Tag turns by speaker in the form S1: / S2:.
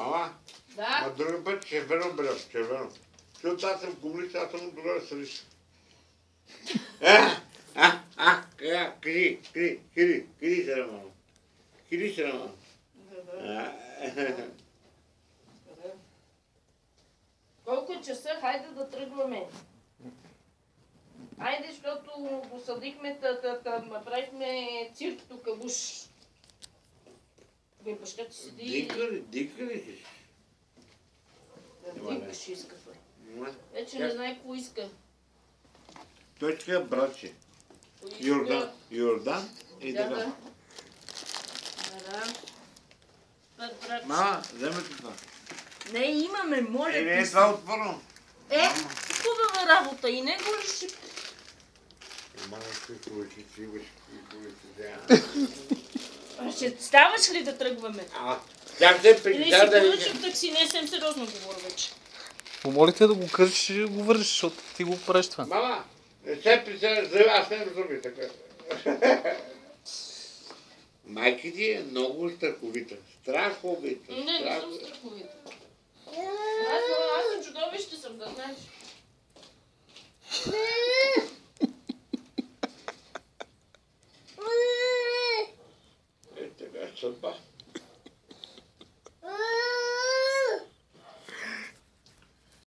S1: Мама?
S2: Да.
S1: Ма други път червено бля, червено. Защото аз съм комунист, аз съм добре да съдиш. Кири се на мама. Кири се на мама.
S2: Колко е часа? Хайде да тръгваме. Айде, защото го съдихме, направихме цирк тук, буш. Бе, баща ти седи...
S1: Дика ли?
S2: Дика ще иска той. Вече не знае какво иска.
S1: Той иска братче. Йордан и така.
S2: Да.
S1: Мама, вземете това.
S2: Не, имаме, моля.
S1: Не е това отворно.
S2: Хубава работа и него ли ще...
S1: Мама, какво ти имаш?
S2: Ще ставаш ли да тръгваме?
S1: Тя се
S2: Или си поръчам такси, не съм сериозно говоря вече.
S3: Помолите да го кърчиш и го вържиш, защото ти го правиш това.
S1: Мама, не се присъда, аз не разумя така. Майки ти е много страховита. Страховита.
S2: Не съм страховита. Аз съм чудовище съм, да знаеш.
S1: Така съдба.